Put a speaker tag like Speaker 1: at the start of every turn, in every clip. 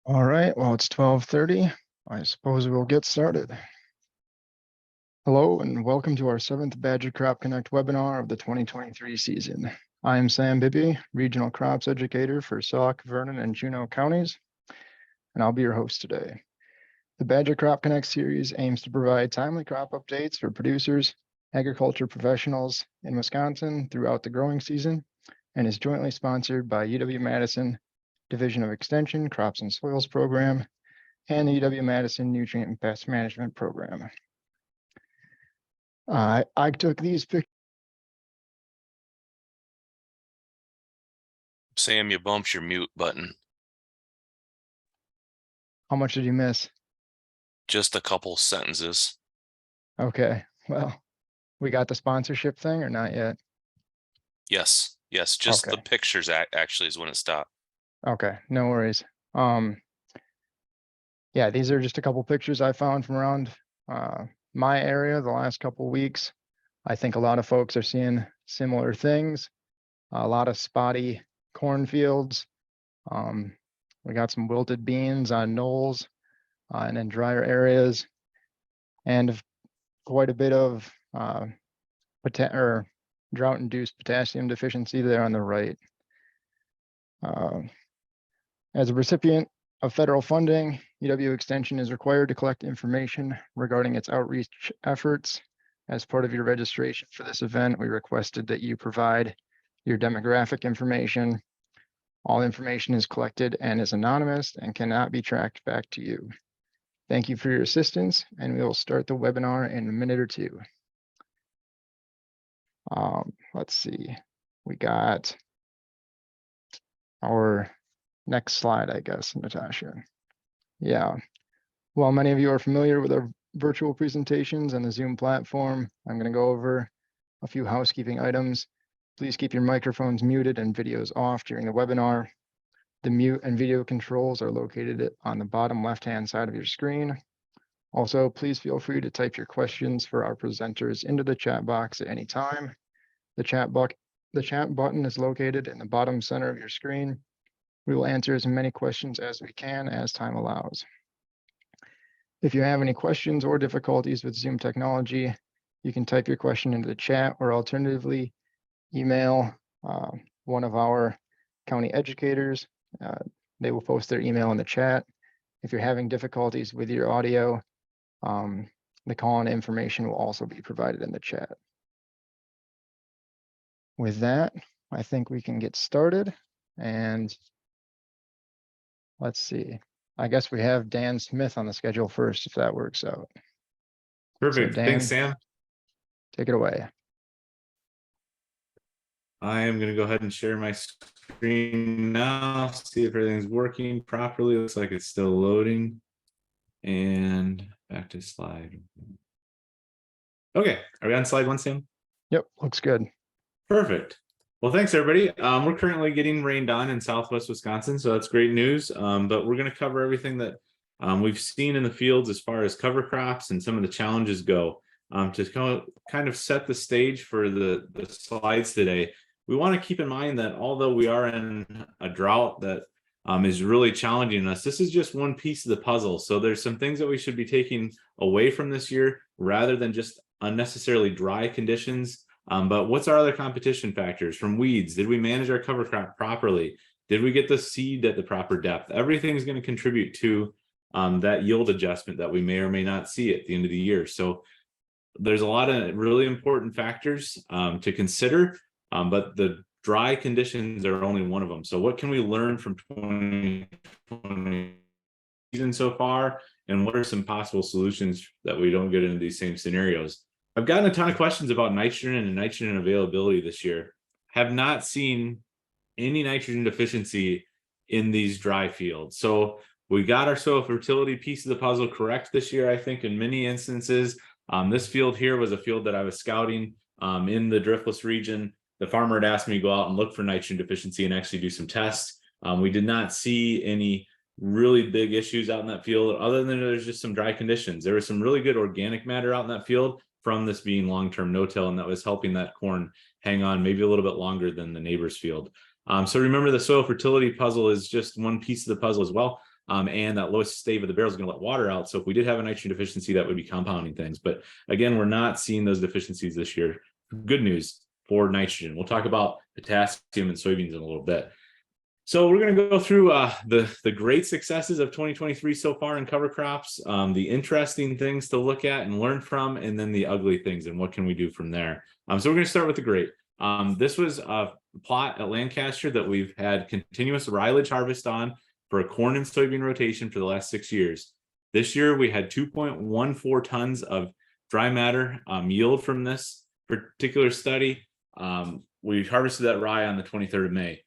Speaker 1: All right, well, it's 12:30. I suppose we'll get started. Hello and welcome to our 7th Badger Crop Connect webinar of the 2023 season. I am Sam Bibby, Regional Crops Educator for Sauk, Vernon, and Juneau counties, and I'll be your host today. The Badger Crop Connect series aims to provide timely crop updates for producers, agriculture professionals in Wisconsin throughout the growing season, and is jointly sponsored by UW-Madison Division of Extension Crops and Soils Program and the UW-Madison Nutrient and Pest Management Program. I took these pictures.
Speaker 2: Sam, you bumped your mute button.
Speaker 1: How much did you miss?
Speaker 2: Just a couple sentences.
Speaker 1: Okay, well, we got the sponsorship thing or not yet?
Speaker 2: Yes, just
Speaker 1: Okay.
Speaker 2: the pictures actually is when it stopped.
Speaker 1: Okay, no worries. Yeah, these are just a couple pictures I found from around my area the last couple weeks. I think a lot of folks are seeing similar things. A lot of spotty cornfields. We got some wilted beans on knolls and in drier areas, and quite a bit of drought-induced potassium deficiency there on the right. As a recipient of federal funding, UW Extension is required to collect information regarding its outreach efforts. As part of your registration for this event, we requested that you provide your demographic information. All information is collected and is anonymous and cannot be tracked back to you. Thank you for your assistance, and we will start the webinar in a minute or two. Let's see, we got our next slide, I guess, Natasha. Yeah, while many of you are familiar with our virtual presentations and the Zoom platform, I'm going to go over a few housekeeping items. Please keep your microphones muted and videos off during the webinar. The mute and video controls are located on the bottom left-hand side of your screen. Also, please feel free to type your questions for our presenters into the chat box at any time. The chat button is located in the bottom center of your screen. We will answer as many questions as we can as time allows. If you have any questions or difficulties with Zoom technology, you can type your question into the chat or alternatively email one of our county educators. They will post their email in the chat. If you're having difficulties with your audio, the call-in information will also be provided in the chat. With that, I think we can get started, and let's see. I guess we have Dan Smith on the schedule first, if that works out.
Speaker 3: Perfect.
Speaker 1: So Dan,
Speaker 3: thanks, Sam.
Speaker 1: Take it away.
Speaker 3: I am going to go ahead and share my screen now, see if everything's working properly. Looks like it's still loading. And back to slide. Okay, are we on slide 1, Sam?
Speaker 1: Yep, looks good.
Speaker 3: Perfect. Well, thanks, everybody. We're currently getting rained on in Southwest Wisconsin, so that's great news. But we're going to cover everything that we've seen in the fields as far as cover crops and some of the challenges go. To kind of set the stage for the slides today, we want to keep in mind that although we are in a drought that is really challenging us, this is just one piece of the puzzle. So there's some things that we should be taking away from this year rather than just unnecessarily dry conditions. But what's our other competition factors from weeds? Did we manage our cover crop properly? Did we get the seed at the proper depth? Everything is going to contribute to that yield adjustment that we may or may not see at the end of the year. So there's a lot of really important factors to consider, but the dry conditions are only one of them. So what can we learn from 2020 season so far? And what are some possible solutions that we don't get into these same scenarios? I've gotten a ton of questions about nitrogen and nitrogen availability this year. Have not seen any nitrogen deficiency in these dry fields. So we got our soil fertility piece of the puzzle correct this year, I think, in many instances. This field here was a field that I was scouting in the driftless region. The farmer had asked me to go out and look for nitrogen deficiency and actually do some tests. We did not see any really big issues out in that field, other than there's just some dry conditions. There was some really good organic matter out in that field from this being long-term no-till, and that was helping that corn hang on maybe a little bit longer than the neighbor's field. So remember, the soil fertility puzzle is just one piece of the puzzle as well. and that lowest stave of the barrel is going to let water out. So if we did have a nitrogen deficiency, that would be compounding things. But again, we're not seeing those deficiencies this year. Good news for nitrogen. We'll talk about potassium and soybeans in a little bit. So we're going to go through the great successes of 2023 so far in cover crops, the interesting things to look at and learn from, and then the ugly things and what can we do from there. So we're going to start with the great. This was a plot at Lancaster that we've had continuous silage harvest on for a corn and soybean rotation for the last 6 years. This year we had 2.14 tons of dry matter yield from this particular study. We harvested that rye on the 23rd of May.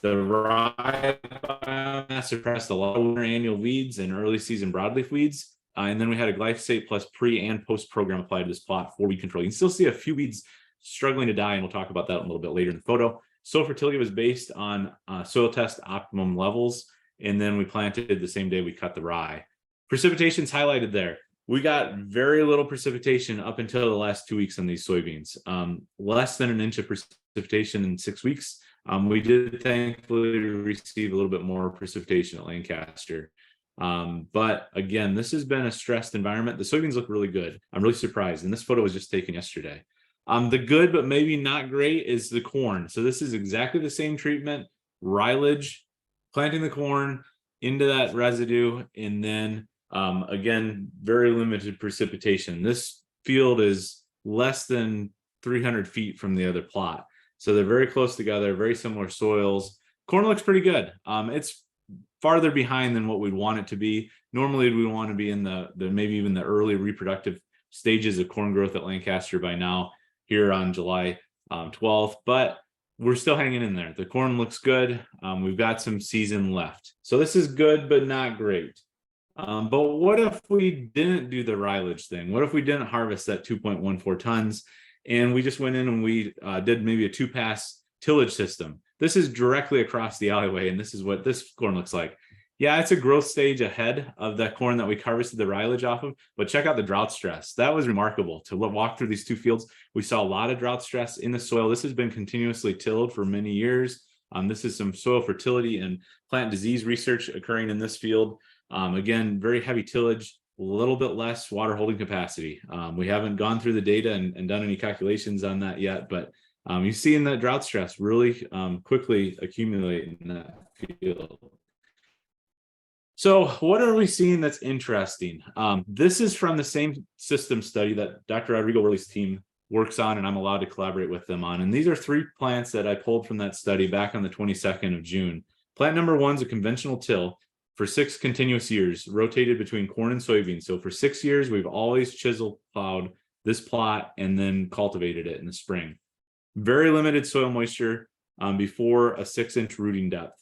Speaker 3: The rye biomass suppressed a lot of winter annual weeds and early season broadleaf weeds. And then we had a glyphosate plus pre and post program applied to this plot for weed control. You can still see a few weeds struggling to die, and we'll talk about that a little bit later in the photo. Soil fertility was based on soil test optimum levels, and then we planted the same day we cut the rye. Precipitation's highlighted there. We got very little precipitation up until the last 2 weeks on these soybeans, less than an inch of precipitation in 6 weeks. We did thankfully receive a little bit more precipitation at Lancaster. But again, this has been a stressed environment. The soybeans look really good. I'm really surprised. And this photo was just taken yesterday. The good, but maybe not great, is the corn. So this is exactly the same treatment, rylage, planting the corn into that residue, and then again, very limited precipitation. This field is less than 300 feet from the other plot. So they're very close together, very similar soils. Corn looks pretty good. It's farther behind than what we'd want it to be. Normally we want to be in the maybe even the early reproductive stages of corn growth at Lancaster by now, here on July 12th, but we're still hanging in there. The corn looks good. We've got some season left. So this is good, but not great. But what if we didn't do the rylage thing? What if we didn't harvest that 2.14 tons and we just went in and we did maybe a 2-pass tillage system? This is directly across the alleyway, and this is what this corn looks like. Yeah, it's a growth stage ahead of that corn that we harvested the rylage off of, but check out the drought stress. That was remarkable to walk through these two fields. We saw a lot of drought stress in the soil. This has been continuously tilled for many years. This is some soil fertility and plant disease research occurring in this field. Again, very heavy tillage, a little bit less water holding capacity. We haven't gone through the data and done any calculations on that yet, but you see in that drought stress really quickly accumulate in that field. So what are we seeing that's interesting? This is from the same system study that Dr. Rodrigo Worley's team works on, and I'm allowed to collaborate with them on. And these are 3 plants that I pulled from that study back on the 22nd of June. Plant number 1 is a conventional till for 6 continuous years, rotated between corn and soybeans. So for 6 years, we've always chisel plowed this plot and then cultivated it in the spring. Very limited soil moisture before a 6-inch rooting depth.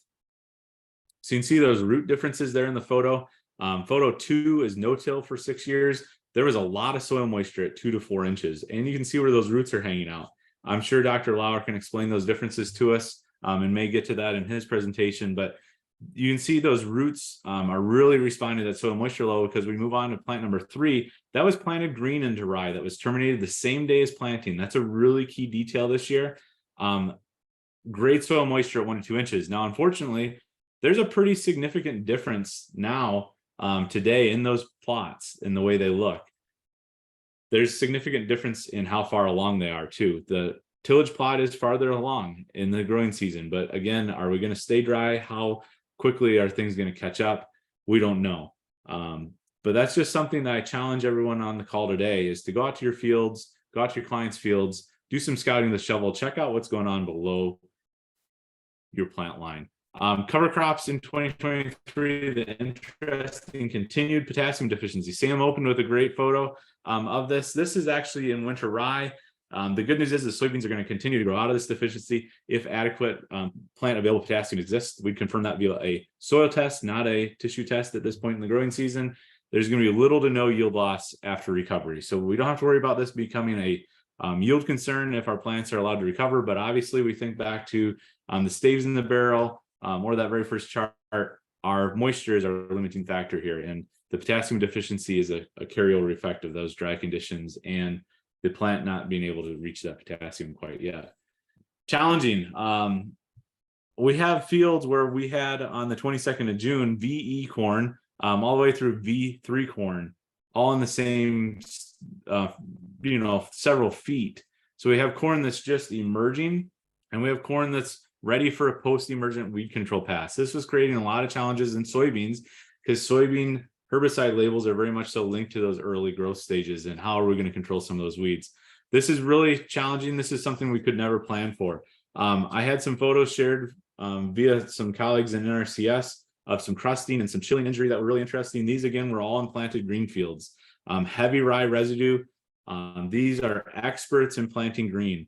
Speaker 3: So you can see those root differences there in the photo. Photo 2 is no-till for 6 years. There was a lot of soil moisture at 2 to 4 inches, and you can see where those roots are hanging out. I'm sure Dr. Lauer can explain those differences to us and may get to that in his presentation, but you can see those roots are really responding to that soil moisture level, because we move on to plant number 3. That was planted green into rye. That was terminated the same day as planting. That's a really key detail this year. Great soil moisture at 1 to 2 inches. Now, unfortunately, there's a pretty significant difference now today in those plots in the way they look. There's significant difference in how far along they are too. The tillage plot is farther along in the growing season, but again, are we going to stay dry? How quickly are things going to catch up? We don't know. But that's just something that I challenge everyone on the call today, is to go out to your fields, go out to your clients' fields, do some scouting with the shovel, check out what's going on below your plant line. Cover crops in 2023, the interesting continued potassium deficiency. Sam opened with a great photo of this. This is actually in winter rye. The good news is the soybeans are going to continue to grow out of this deficiency if adequate plant available potassium exists. We'd confirm that via a soil test, not a tissue test at this point in the growing season. There's going to be little to no yield loss after recovery. So we don't have to worry about this becoming a yield concern if our plants are allowed to recover. But obviously we think back to the staves in the barrel, or that very first chart. Our moisture is our limiting factor here, and the potassium deficiency is a carryover effect of those dry conditions and the plant not being able to reach that potassium quite yet. Challenging. we have fields where we had on the 22nd of June, VE corn, all the way through V3 corn, all in the same, several feet. So we have corn that's just emerging, and we have corn that's ready for a post-emergent weed control pass. This was creating a lot of challenges in soybeans because soybean herbicide labels are very much so linked to those early growth stages, and how are we going to control some of those weeds? This is really challenging. This is something we could never plan for. I had some photos shared via some colleagues in NRCS of some crusting and some chilling injury that were really interesting. These, again, were all in planted green fields. Heavy rye residue. These are experts in planting green.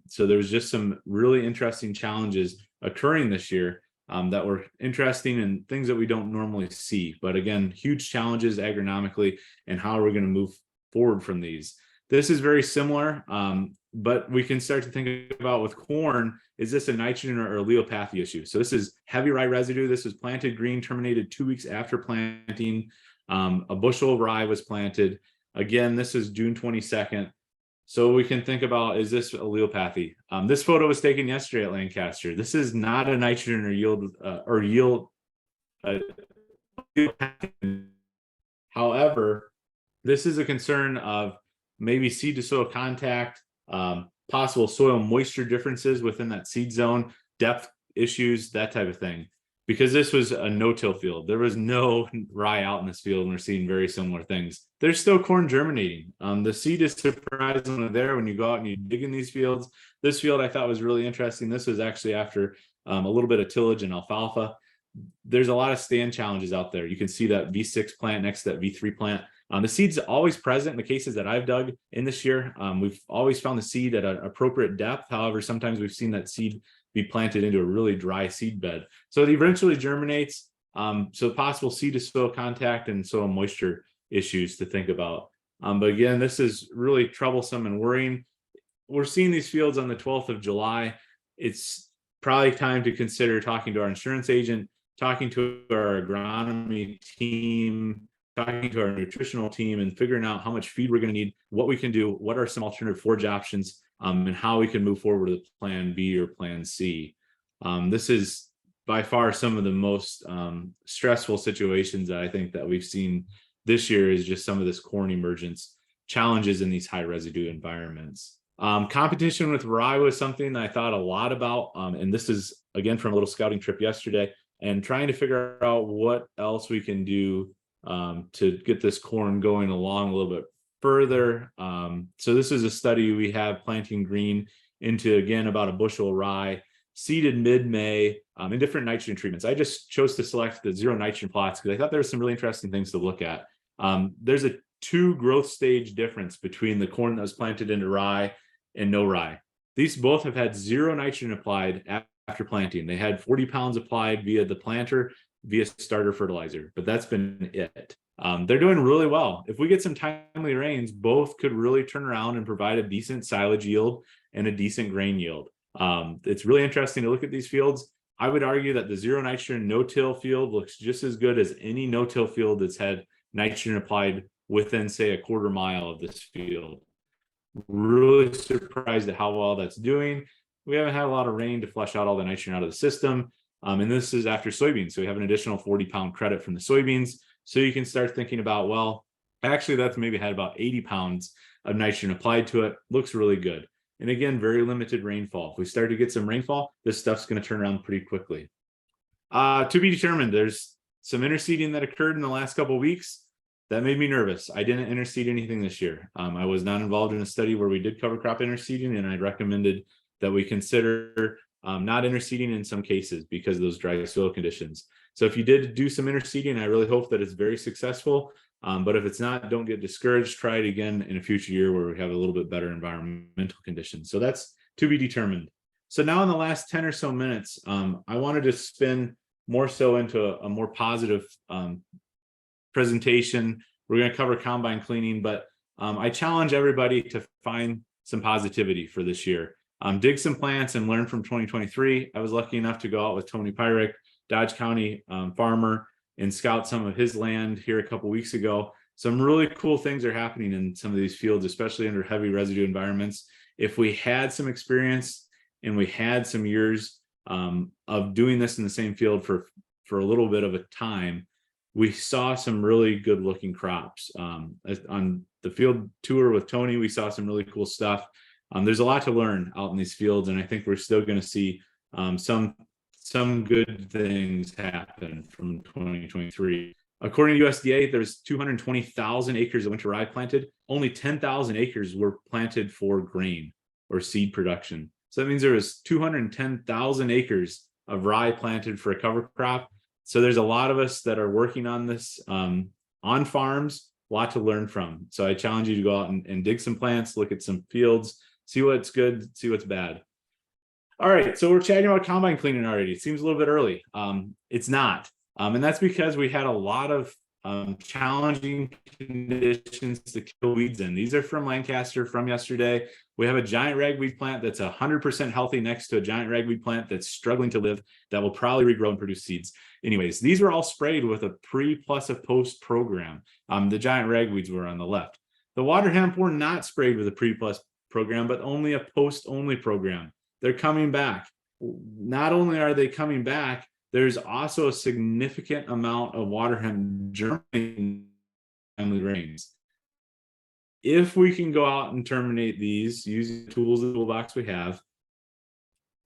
Speaker 3: So there's just some really interesting challenges occurring this year that were interesting and things that we don't normally see. But again, huge challenges agronomically, and how are we going to move forward from these? This is very similar, but we can start to think about with corn, is this a nitrogen or allelopathy issue? So this is heavy rye residue. This was planted green, terminated 2 weeks after planting. A bushel of rye was planted. Again, this is June 22nd. So we can think about, is this allelopathy? This photo was taken yesterday at Lancaster. This is not a nitrogen or yield. However, this is a concern of maybe seed to soil contact, possible soil moisture differences within that seed zone, depth issues, that type of thing. Because this was a no-till field. There was no rye out in this field, and we're seeing very similar things. There's still corn germinating. The seed is surprisingly there when you go out and you dig in these fields. This field I thought was really interesting. This was actually after a little bit of tillage and alfalfa. There's a lot of stand challenges out there. You can see that V6 plant next to that V3 plant. The seed's always present in the cases that I've dug in this year. We've always found the seed at an appropriate depth. However, sometimes we've seen that seed be planted into a really dry seed bed. So it eventually germinates. So possible seed to soil contact and soil moisture issues to think about. But again, this is really troublesome and worrying. We're seeing these fields on the 12th of July. It's probably time to consider talking to our insurance agent, talking to our agronomy team, talking to our nutritional team, and figuring out how much feed we're going to need, what we can do, what are some alternative forage options, and how we can move forward with plan B or plan C. This is by far some of the most stressful situations that I think that we've seen this year, is just some of this corn emergence challenges in these high residue environments. Competition with rye was something that I thought a lot about. And this is, again, from a little scouting trip yesterday, and trying to figure out what else we can do to get this corn going along a little bit further. So this is a study we have planting green into, again, about a bushel of rye, seeded mid-May in different nitrogen treatments. I just chose to select the zero nitrogen plots because I thought there were some really interesting things to look at. There's a 2 growth stage difference between the corn that was planted into rye and no rye. These both have had zero nitrogen applied after planting. They had 40 pounds applied via the planter, via starter fertilizer, but that's been it. They're doing really well. If we get some timely rains, both could really turn around and provide a decent silage yield and a decent grain yield. It's really interesting to look at these fields. I would argue that the zero nitrogen no-till field looks just as good as any no-till field that's had nitrogen applied within, say, a quarter mile of this field. Really surprised at how well that's doing. We haven't had a lot of rain to flush out all the nitrogen out of the system. And this is after soybeans. So we have an additional 40-pound credit from the soybeans. So you can start thinking about, well, actually that's maybe had about 80 pounds of nitrogen applied to it. Looks really good. And again, very limited rainfall. If we start to get some rainfall, this stuff's going to turn around pretty quickly. To be determined. There's some interseeding that occurred in the last couple of weeks. That made me nervous. I didn't interseed anything this year. I was not involved in a study where we did cover crop interseeding, and I recommended that we consider not interseeding in some cases because of those dry soil conditions. So if you did do some interseeding, I really hope that it's very successful. But if it's not, don't get discouraged. Try it again in a future year where we have a little bit better environmental conditions. So that's to be determined. So now in the last 10 or so minutes, I wanted to spin more so into a more positive presentation. We're going to cover combine cleaning, but I challenge everybody to find some positivity for this year. Dig some plants and learn from 2023. I was lucky enough to go out with Tony Pyrick, Dodge County farmer, and scout some of his land here a couple weeks ago. Some really cool things are happening in some of these fields, especially under heavy residue environments. If we had some experience and we had some years of doing this in the same field for a little bit of a time, we saw some really good looking crops. On the field tour with Tony, we saw some really cool stuff. There's a lot to learn out in these fields, and I think we're still going to see some good things happen from 2023. According to USDA, there's 220,000 acres of winter rye planted. Only 10,000 acres were planted for grain or seed production. So that means there was 210,000 acres of rye planted for a cover crop. So there's a lot of us that are working on this on farms, a lot to learn from. So I challenge you to go out and dig some plants, look at some fields, see what's good, see what's bad. All right, so we're chatting about combine cleaning already. It seems a little bit early. It's not. And that's because we had a lot of challenging conditions to kill weeds in. These are from Lancaster from yesterday. We have a giant ragweed plant that's 100% healthy next to a giant ragweed plant that's struggling to live, that will probably regrow and produce seeds. Anyways, these were all sprayed with a pre plus a post program. The giant ragweeds were on the left. The water hemp were not sprayed with a pre plus program, but only a post only program. They're coming back. Not only are they coming back, there's also a significant amount of water hemp germinating in the rains. If we can go out and terminate these using the tools in the toolbox we have,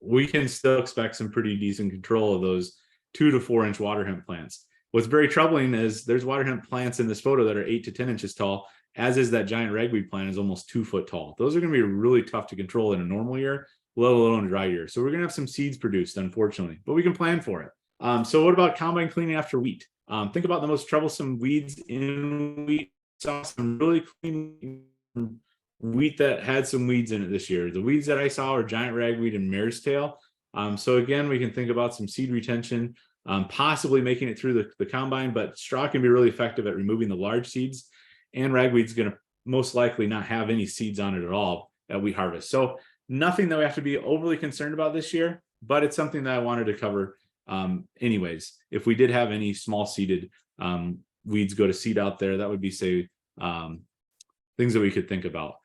Speaker 3: we can still expect some pretty decent control of those 2 to 4 inch water hemp plants. What's very troubling is there's water hemp plants in this photo that are 8 to 10 inches tall, as is that giant ragweed plant is almost 2 foot tall. Those are going to be really tough to control in a normal year, let alone a dry year. So we're going to have some seeds produced, unfortunately, but we can plan for it. So what about combine cleaning after wheat? Think about the most troublesome weeds in wheat. Saw some really clean wheat that had some weeds in it this year. The weeds that I saw are giant ragweed and mare's tail. So again, we can think about some seed retention, possibly making it through the combine, but straw can be really effective at removing the large seeds, and ragweed's going to most likely not have any seeds on it at all at wheat harvest. So nothing that we have to be overly concerned about this year, but it's something that I wanted to cover anyways. If we did have any small seeded weeds go to seed out there, that would be, say, things that we could think about.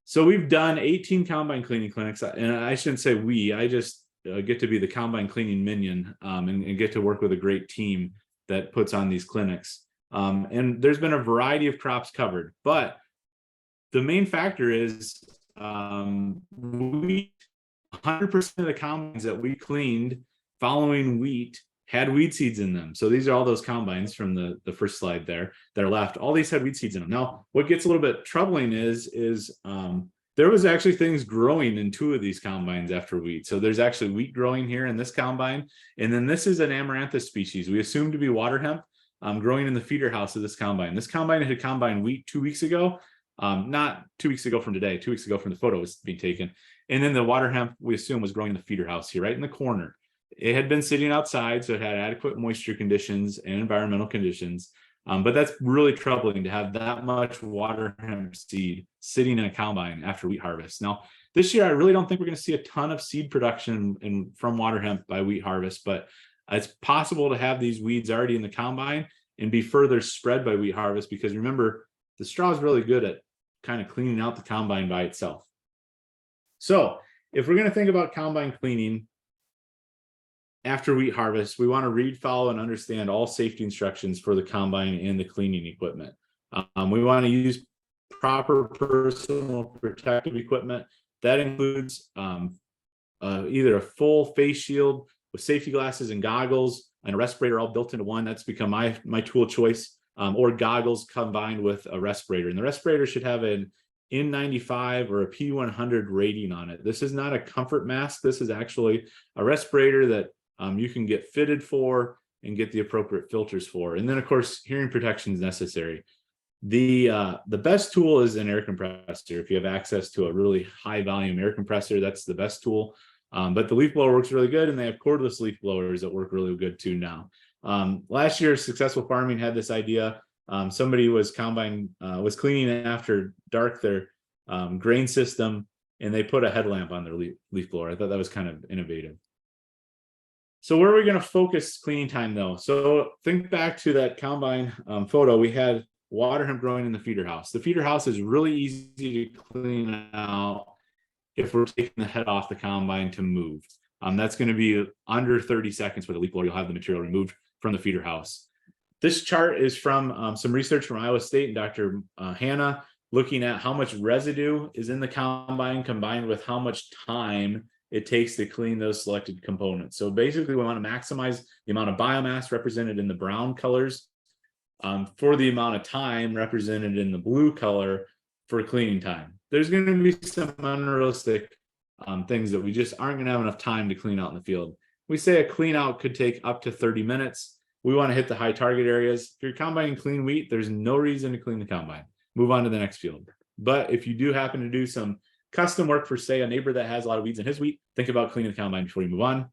Speaker 3: So we've done 18 combine cleaning clinics, and I shouldn't say we, I just get to be the combine cleaning minion and get to work with a great team that puts on these clinics. And there's been a variety of crops covered, but the main factor is wheat. 100% of the combines that we cleaned following wheat had weed seeds in them. So these are all those combines from the first slide there that are left. All these had weed seeds in them. Now, what gets a little bit troubling is there was actually things growing in 2 of these combines after wheat. So there's actually wheat growing here in this combine. And then this is an amaranthus species we assume to be water hemp growing in the feeder house of this combine. This combine had combined wheat 2 weeks ago. Not 2 weeks ago from today, 2 weeks ago from the photo was being taken. And then the water hemp we assume was growing in the feeder house here, right in the corner. It had been sitting outside, so it had adequate moisture conditions and environmental conditions. But that's really troubling to have that much water hemp seed sitting in a combine after wheat harvest. Now, this year, I really don't think we're going to see a ton of seed production from water hemp by wheat harvest, but it's possible to have these weeds already in the combine and be further spread by wheat harvest, because remember, the straw is really good at kind of cleaning out the combine by itself. So if we're going to think about combine cleaning after wheat harvest, we want to read, follow, and understand all safety instructions for the combine and the cleaning equipment. We want to use proper personal protective equipment. That includes either a full face shield with safety glasses and goggles and a respirator all built into one. That's become my tool choice, or goggles combined with a respirator. And the respirator should have an N95 or a P100 rating on it. This is not a comfort mask. This is actually a respirator that you can get fitted for and get the appropriate filters for. And then, of course, hearing protection is necessary. The best tool is an air compressor. If you have access to a really high volume air compressor, that's the best tool. But the leaf blower works really good, and they have cordless leaf blowers that work really good too now. Last year, Successful Farming had this idea. Somebody was cleaning after dark their grain system, and they put a headlamp on their leaf blower. I thought that was kind of innovative. So where are we going to focus cleaning time though? So think back to that combine photo. We had water hemp growing in the feeder house. The feeder house is really easy to clean out if we're taking the head off the combine to move. That's going to be under 30 seconds with a leaf blower. You'll have the material removed from the feeder house. This chart is from some research from Iowa State and Dr. Hanna, looking at how much residue is in the combine combined with how much time it takes to clean those selected components. So basically, we want to maximize the amount of biomass represented in the brown colors for the amount of time represented in the blue color for cleaning time. There's going to be some unrealistic things that we just aren't going to have enough time to clean out in the field. We say a clean out could take up to 30 minutes. We want to hit the high target areas. If you're combining clean wheat, there's no reason to clean the combine. Move on to the next field. But if you do happen to do some custom work for, say, a neighbor that has a lot of weeds in his wheat, think about cleaning the combine before you move on.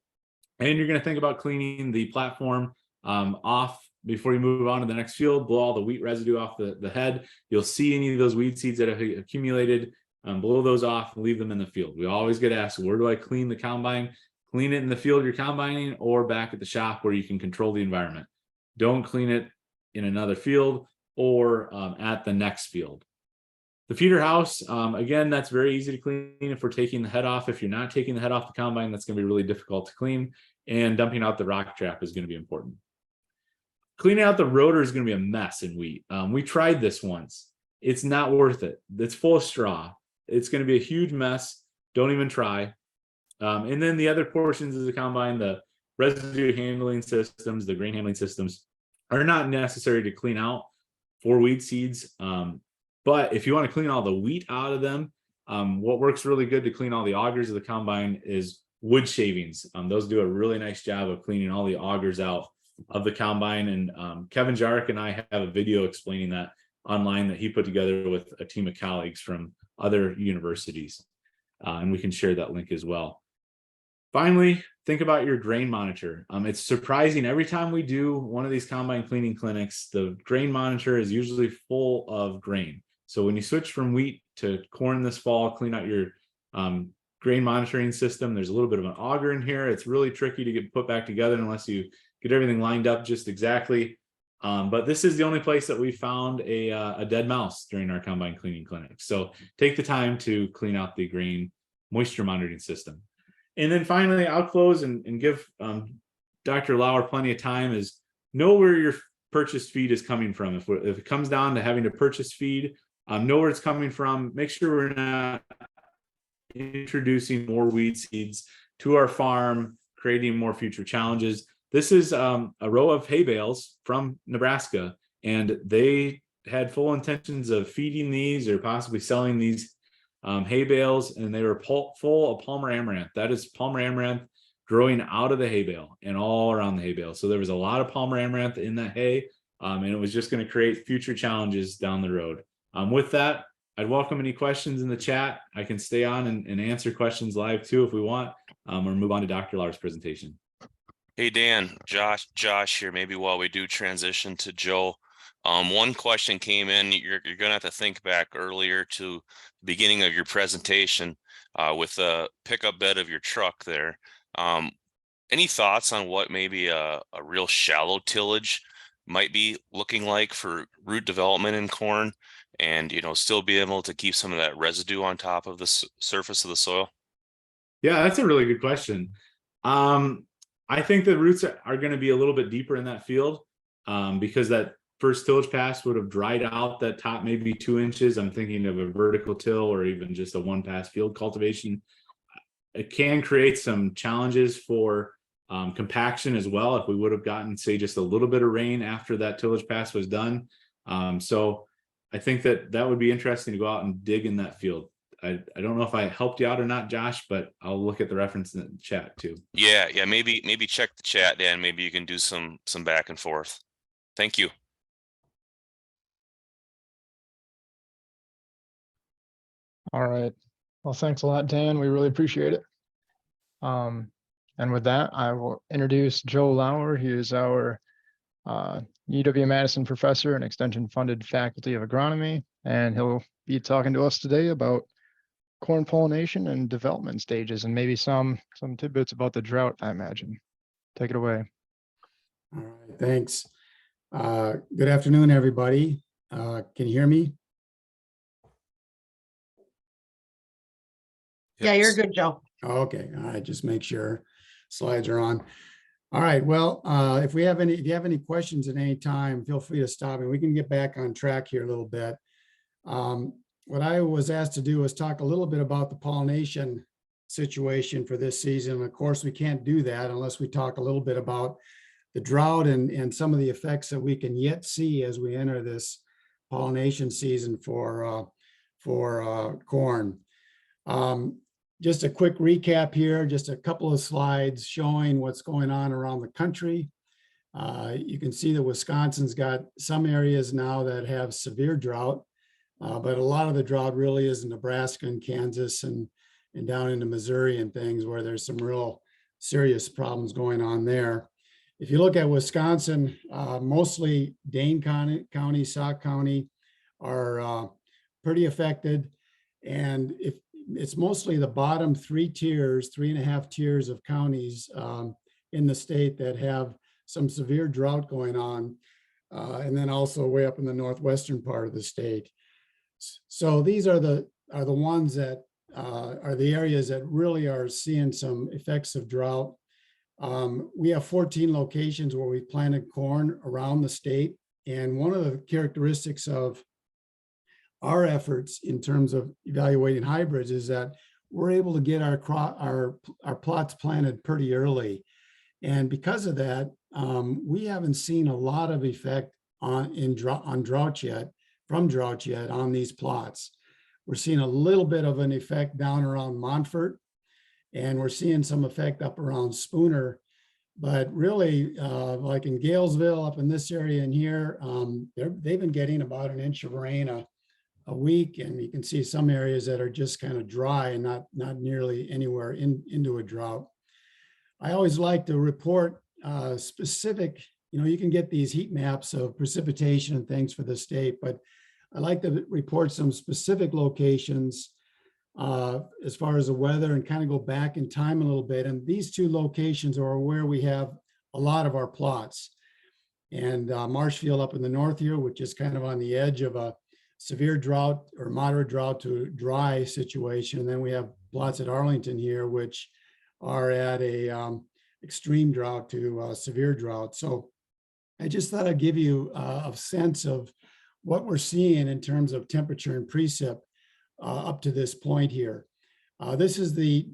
Speaker 3: And you're going to think about cleaning the platform off before you move on to the next field. Blow all the wheat residue off the head. You'll see any of those weed seeds that have accumulated, blow those off and leave them in the field. We always get asked, where do I clean the combine? Clean it in the field you're combining or back at the shop where you can control the environment. Don't clean it in another field or at the next field. The feeder house, again, that's very easy to clean if we're taking the head off. If you're not taking the head off the combine, that's going to be really difficult to clean. And dumping out the rock trap is going to be important. Cleaning out the rotor is going to be a mess in wheat. We tried this once. It's not worth it. It's full of straw. It's going to be a huge mess. Don't even try. And then the other portions of the combine, the residue handling systems, the grain handling systems, are not necessary to clean out for weed seeds. But if you want to clean all the wheat out of them, what works really good to clean all the augers of the combine is wood shavings. Those do a really nice job of cleaning all the augers out of the combine. And Kevin Jarek and I have a video explaining that online that he put together with a team of colleagues from other universities. And we can share that link as well. Finally, think about your grain monitor. It's surprising every time we do one of these combine cleaning clinics, the grain monitor is usually full of grain. So when you switch from wheat to corn this fall, clean out your grain monitoring system. There's a little bit of an auger in here. It's really tricky to get put back together unless you get everything lined up just exactly. But this is the only place that we found a dead mouse during our combine cleaning clinic. So take the time to clean out the grain moisture monitoring system. And then finally, I'll close and give Dr. Lauer plenty of time is know where your purchased feed is coming from. If it comes down to having to purchase feed, know where it's coming from. Make sure we're not introducing more weed seeds to our farm, creating more future challenges. This is a row of hay bales from Nebraska, and they had full intentions of feeding these or possibly selling these hay bales, and they were full of Palmer amaranth. That is Palmer amaranth growing out of the hay bale and all around the hay bale. So there was a lot of Palmer amaranth in that hay, and it was just going to create future challenges down the road. With that, I'd welcome any questions in the chat. I can stay on and answer questions live too if we want, or move on to Dr. Lauer's presentation.
Speaker 2: Hey, Dan, Josh here. Maybe while we do transition to Joe, one question came in. You're going to have to think back earlier to the beginning of your presentation with the pickup bed of your truck there. Any thoughts on what maybe a real shallow tillage might be looking like for root development in corn, and still be able to keep some of that residue on top of the surface of the soil?
Speaker 3: Yeah, that's a really good question. I think the roots are going to be a little bit deeper in that field because that first tillage pass would have dried out that top maybe 2 inches. I'm thinking of a vertical till or even just a one pass field cultivation. It can create some challenges for compaction as well if we would have gotten, say, just a little bit of rain after that tillage pass was done. So I think that would be interesting to go out and dig in that field. I don't know if I helped you out or not, Josh, but I'll look at the reference in the chat too.
Speaker 2: Yeah, maybe check the chat, Dan. Maybe you can do some back and forth. Thank you.
Speaker 1: All right. Well, thanks a lot, Dan. We really appreciate it. And with that, I will introduce Joe Lauer. He is our UW-Madison professor and extension-funded faculty of agronomy, and he'll be talking to us today about corn pollination and development stages, and maybe some tidbits about the drought, I imagine. Take it away.
Speaker 4: All right, thanks. Good afternoon, everybody. Can you hear me?
Speaker 5: Yeah, you're good, Joe.
Speaker 4: Okay, all right, just make sure. slides are on. All right, well, if you have any questions at any time, feel free to stop me. We can get back on track here a little bit. What I was asked to do was talk a little bit about the pollination situation for this season. And of course, we can't do that unless we talk a little bit about the drought and some of the effects that we can yet see as we enter this pollination season for corn. Just a quick recap here, just a couple of slides showing what's going on around the country. You can see that Wisconsin's got some areas now that have severe drought, but a lot of the drought really is in Nebraska and Kansas and down into Missouri and things where there's some real serious problems going on there. If you look at Wisconsin, mostly Dane County, Sauk County are pretty affected. And if it's mostly the bottom 3.5 tiers of counties in the state that have some severe drought going on, and then also way up in the northwestern part of the state. So these are the ones that are the areas that really are seeing some effects of drought. We have 14 locations where we planted corn around the state. And one of the characteristics of our efforts in terms of evaluating hybrids is that we're able to get our plots planted pretty early. And because of that, we haven't seen a lot of effect on drought yet on these plots. We're seeing a little bit of an effect down around Montfort, and we're seeing some effect up around Spooner. But really, like in Galesville, up in this area in here, they've been getting about an inch of rain a week, and you can see some areas that are just kind of dry and not nearly anywhere into a drought. I always like to report specific, you can get these heat maps of precipitation and things for the state, but I like to report some specific locations as far as the weather and kind of go back in time a little bit. And these two locations are where we have a lot of our plots. And Marshfield up in the north here, which is kind of on the edge of a severe drought or moderate drought to dry situation. And then we have plots at Arlington here, which are at a extreme drought to severe drought. So I just thought I'd give you a sense of what we're seeing in terms of temperature and precip up to this point here. This is the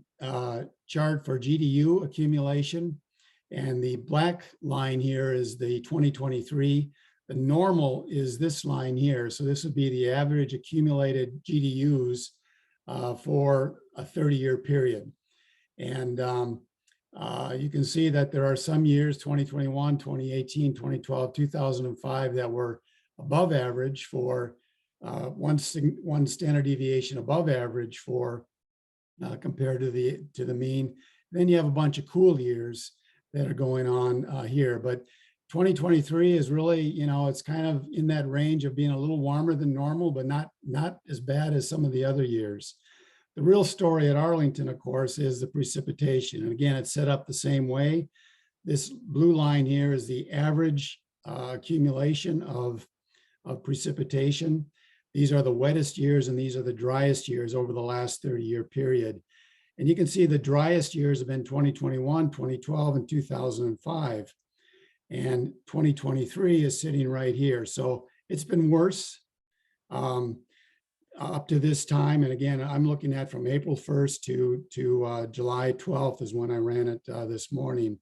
Speaker 4: chart for GDU accumulation, and the black line here is the 2023. The normal is this line here. So this would be the average accumulated GDUs for a 30-year period. And you can see that there are some years, 2021, 2018, 2012, 2005, that were above average for one standard deviation above average for compared to the mean. Then you have a bunch of cool years that are going on here. But 2023 is really, it's kind of in that range of being a little warmer than normal, but not as bad as some of the other years. The real story at Arlington, of course, is the precipitation. And again, it's set up the same way. This blue line here is the average accumulation of precipitation. These are the wettest years and these are the driest years over the last 30-year period. And you can see the driest years have been 2021, 2012, and 2005. And 2023 is sitting right here. So it's been worse up to this time. And again, I'm looking at from April 1st to July 12th is when I ran it this morning.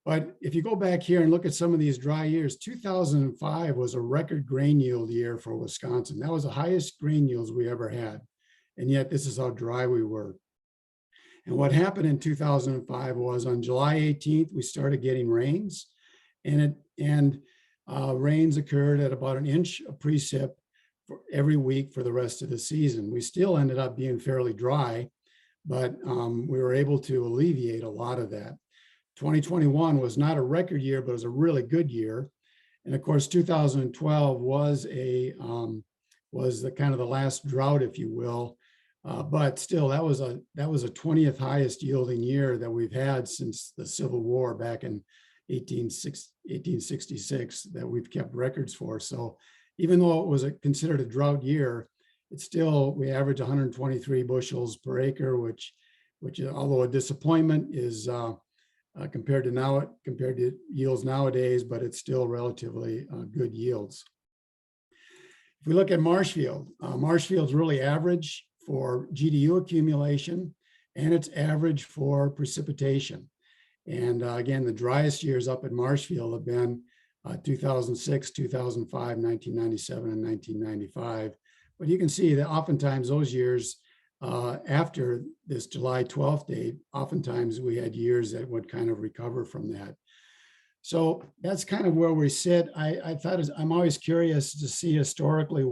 Speaker 4: But if you go back here and look at some of these dry years, 2005 was a record grain yield year for Wisconsin. That was the highest grain yields we ever had. And yet this is how dry we were. And what happened in 2005 was on July 18th, we started getting rains. And rains occurred at about an inch of precip for every week for the rest of the season. We still ended up being fairly dry, but we were able to alleviate a lot of that. 2021 was not a record year, but it was a really good year. And of course, 2012 was the kind of the last drought, if you will. But still, that was a 20th highest yielding year that we've had since the Civil War back in 1866 that we've kept records for. So even though it was considered a drought year, it's still, we average 123 bushels per acre, which although a disappointment, is compared to yields nowadays, but it's still relatively good yields. If we look at Marshfield, Marshfield's really average for GDU accumulation, and it's average for precipitation. And again, the driest years up at Marshfield have been 2006, 2005, 1997, and 1995. But you can see that oftentimes those years after this July 12th date, oftentimes we had years that would kind of recover from that. So that's kind of where we sit. I thought I'm always curious to see historically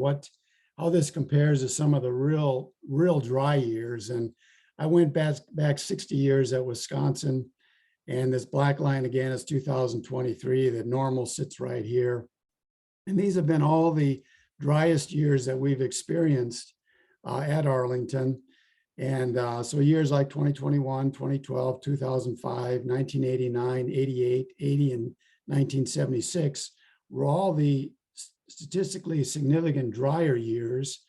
Speaker 4: how this compares to some of the real dry years. And I went back 60 years at Wisconsin, and this black line again is 2023. The normal sits right here. And these have been all the driest years that we've experienced at Arlington. And so years like 2021, 2012, 2005, 1989, 88, 80, and 1976 were all the statistically significant drier years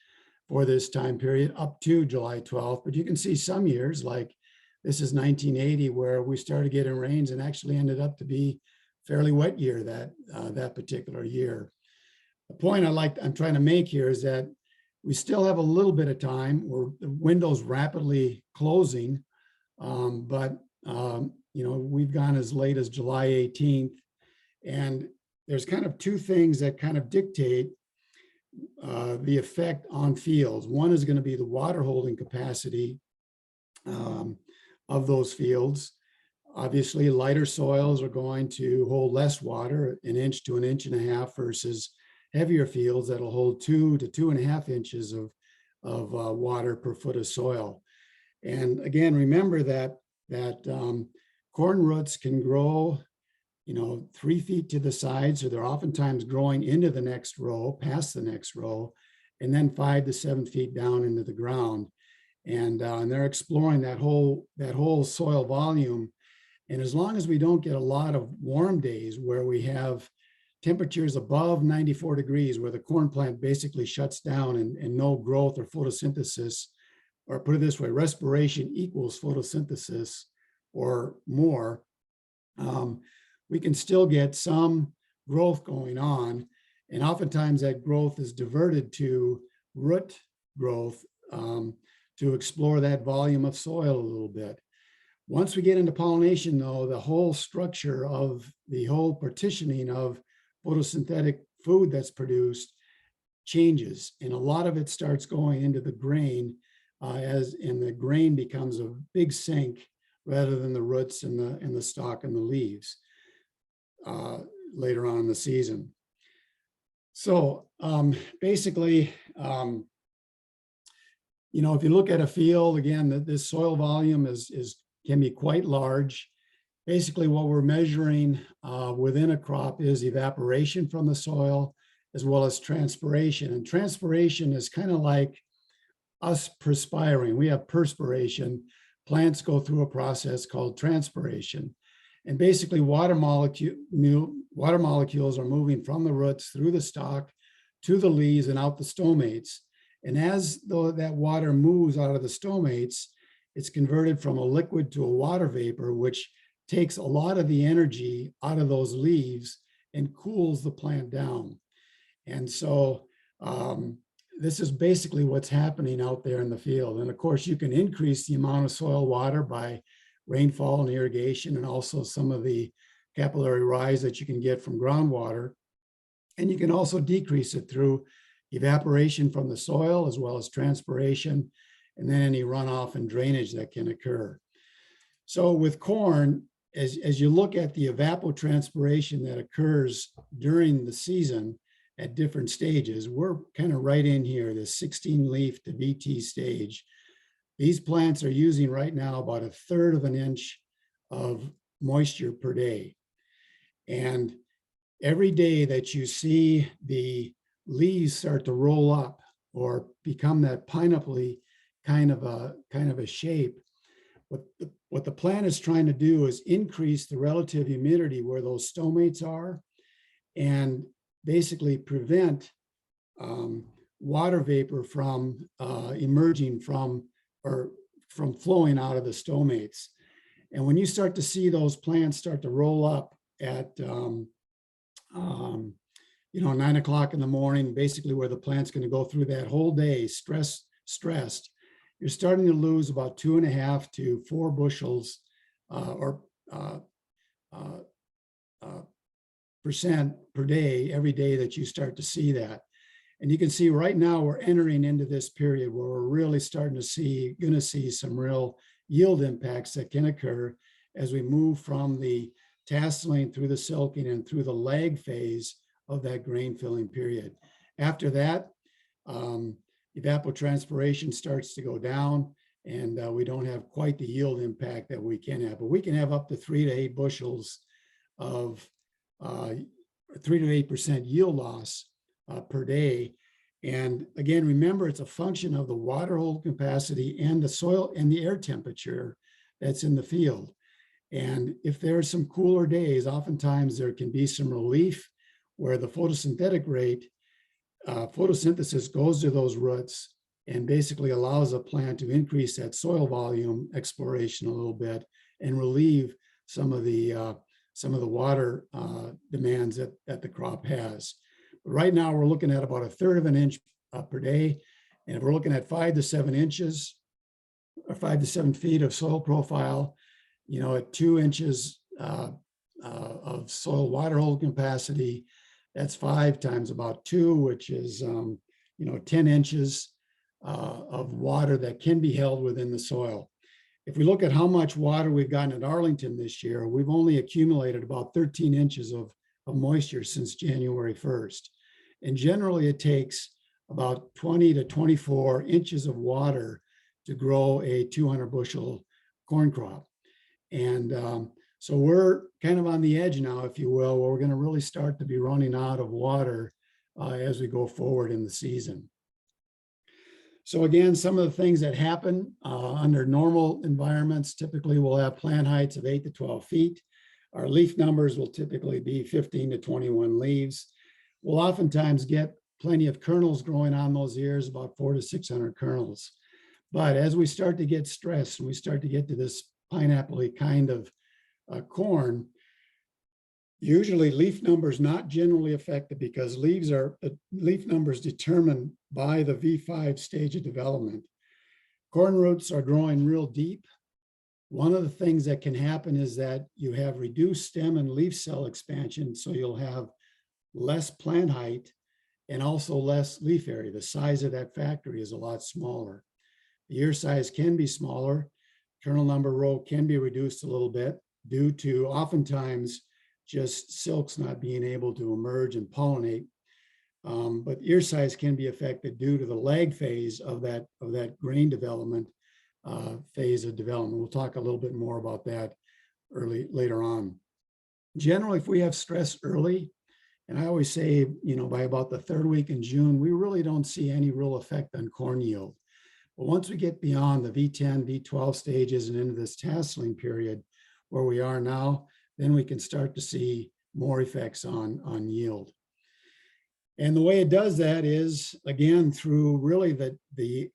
Speaker 4: for this time period up to July 12th. But you can see some years like this is 1980 where we started getting rains and actually ended up to be fairly wet year that particular year. The point I'm trying to make here is that we still have a little bit of time where the window's rapidly closing, but we've gone as late as July 18th, and there's kind of two things that kind of dictate the effect on fields. One is going to be the water holding capacity of those fields. Obviously, lighter soils are going to hold less water, 1 inch to 1.5 inches, versus heavier fields that'll hold 2 to 2.5 inches of water per foot of soil. And again, remember that corn roots can grow, 3 feet to the side. So they're oftentimes growing into the next row, past the next row, and then 5 to 7 feet down into the ground. And they're exploring that whole soil volume. And as long as we don't get a lot of warm days where we have temperatures above 94 degrees, where the corn plant basically shuts down and no growth or photosynthesis, or put it this way, respiration equals photosynthesis or more, we can still get some growth going on. And oftentimes that growth is diverted to root growth to explore that volume of soil a little bit. Once we get into pollination, though, the whole structure of the whole partitioning of photosynthetic food that's produced changes, and a lot of it starts going into the grain and the grain becomes a big sink rather than the roots and the stalk and the leaves later on in the season. So basically, if you look at a field, again, this soil volume can be quite large. Basically, what we're measuring within a crop is evaporation from the soil as well as transpiration. And transpiration is kind of like us perspiring. We have perspiration. Plants go through a process called transpiration. And basically, water molecules are moving from the roots through the stalk to the leaves and out the stomates. And as that water moves out of the stomates, it's converted from a liquid to a water vapor, which takes a lot of the energy out of those leaves and cools the plant down. And so this is basically what's happening out there in the field. And of course, you can increase the amount of soil water by rainfall and irrigation, and also some of the capillary rise that you can get from groundwater. And you can also decrease it through evaporation from the soil as well as transpiration, and then any runoff and drainage that can occur. So with corn, as you look at the evapotranspiration that occurs during the season at different stages, we're kind of right in here, the 16 leaf to VT stage. These plants are using right now about 1/3 of an inch of moisture per day. And every day that you see the leaves start to roll up or become that pineapple-y kind of a shape, what the plant is trying to do is increase the relative humidity where those stomates are and basically prevent water vapor from emerging from flowing out of the stomates. And when you start to see those plants start to roll up at 9 o'clock in the morning, basically where the plant's going to go through that whole day stressed, you're starting to lose about 2.5 to 4 bushels percent per day every day that you start to see that. And you can see right now we're entering into this period where we're really starting to see, going to see some real yield impacts that can occur as we move from the tasseling through the silking and through the lag phase of that grain filling period. After that, evapotranspiration starts to go down, and we don't have quite the yield impact that we can have, but we can have up to 3 to 8 bushels of 3 to 8% yield loss per day. And again, remember, it's a function of the water hold capacity and the soil and the air temperature that's in the field. And if there are some cooler days, oftentimes there can be some relief where the photosynthetic rate, photosynthesis goes to those roots and basically allows a plant to increase that soil volume exploration a little bit and relieve some of the water demands that the crop has. But right now, we're looking at about 1/3 of an inch per day. And if we're looking at 5 to 7 inches or 5 to 7 feet of soil profile, at 2 inches of soil water hold capacity, that's 5 times about 2, which is 10 inches of water that can be held within the soil. If we look at how much water we've gotten at Arlington this year, we've only accumulated about 13 inches of moisture since January 1st. And generally it takes about 20 to 24 inches of water to grow a 200 bushel corn crop. And so we're kind of on the edge now, if you will, where we're going to really start to be running out of water as we go forward in the season. So again, some of the things that happen under normal environments, typically we'll have plant heights of 8 to 12 feet. Our leaf numbers will typically be 15 to 21 leaves. We'll oftentimes get plenty of kernels growing on those ears, about 400 to 600 kernels. But as we start to get stressed and we start to get to this pineapple-y kind of corn, usually leaf numbers not generally affected because leaf numbers determined by the V5 stage of development. Corn roots are growing real deep. One of the things that can happen is that you have reduced stem and leaf cell expansion, so you'll have less plant height and also less leaf area. The size of that factory is a lot smaller. The ear size can be smaller. Kernel number row can be reduced a little bit due to oftentimes just silks not being able to emerge and pollinate. But ear size can be affected due to the lag phase of that grain development phase of development. We'll talk a little bit more about that later on. Generally, if we have stress early, and I always say, by about the 3rd week in June, we really don't see any real effect on corn yield. But once we get beyond the V10, V12 stages and into this tasseling period where we are now, then we can start to see more effects on yield. And the way it does that is, again, through really the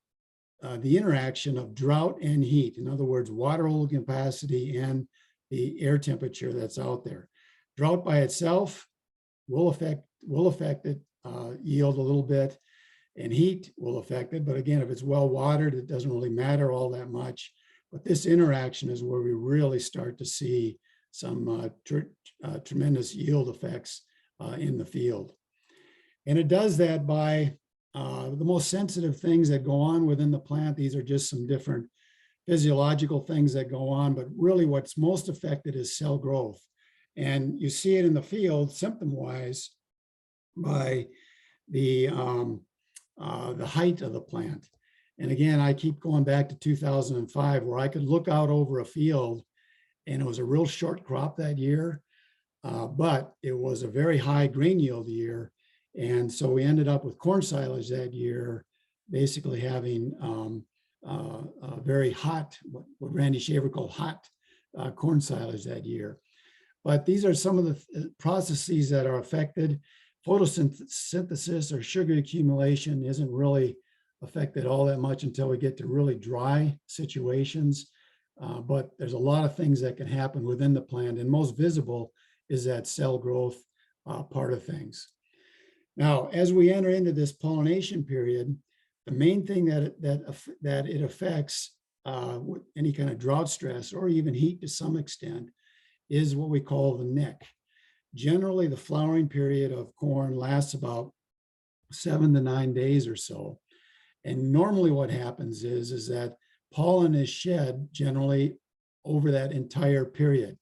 Speaker 4: interaction of drought and heat. In other words, water hold capacity and the air temperature that's out there. Drought by itself will affect it, yield a little bit, and heat will affect it. But again, if it's well watered, it doesn't really matter all that much. But this interaction is where we really start to see some tremendous yield effects in the field. And it does that by the most sensitive things that go on within the plant. These are just some different physiological things that go on, but really what's most affected is cell growth. And you see it in the field symptom-wise by the height of the plant. And again, I keep going back to 2005 where I could look out over a field and it was a real short crop that year, but it was a very high grain yield year. And so we ended up with corn silage that year, basically having a very hot, what Randy Shaver called hot corn silage that year. But these are some of the processes that are affected. Photosynthesis or sugar accumulation isn't really affected all that much until we get to really dry situations. But there's a lot of things that can happen within the plant, and most visible is that cell growth part of things. Now, as we enter into this pollination period, the main thing that it affects with any kind of drought stress or even heat to some extent is what we call the neck. Generally, the flowering period of corn lasts about 7 to 9 days or so. And normally what happens is that pollen is shed generally over that entire period.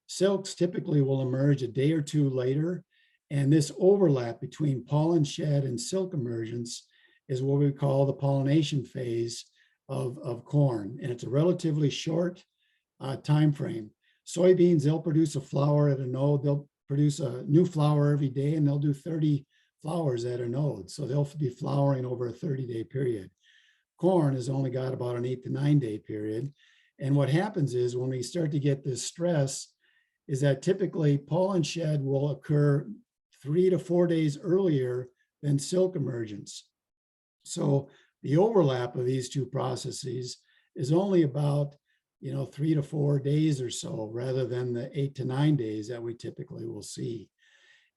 Speaker 4: Silks typically will emerge a day or two later, and this overlap between pollen shed and silk emergence is what we call the pollination phase of corn. And it's a relatively short time frame. Soybeans, they'll produce a flower at a node. They'll produce a new flower every day, and they'll do 30 flowers at a node. So they'll be flowering over a 30-day period. Corn has only got about an 8 to 9 day period. And what happens is when we start to get this stress is that typically pollen shed will occur 3 to 4 days earlier than silk emergence. So the overlap of these two processes is only about 3 to 4 days or so, rather than the 8 to 9 days that we typically will see.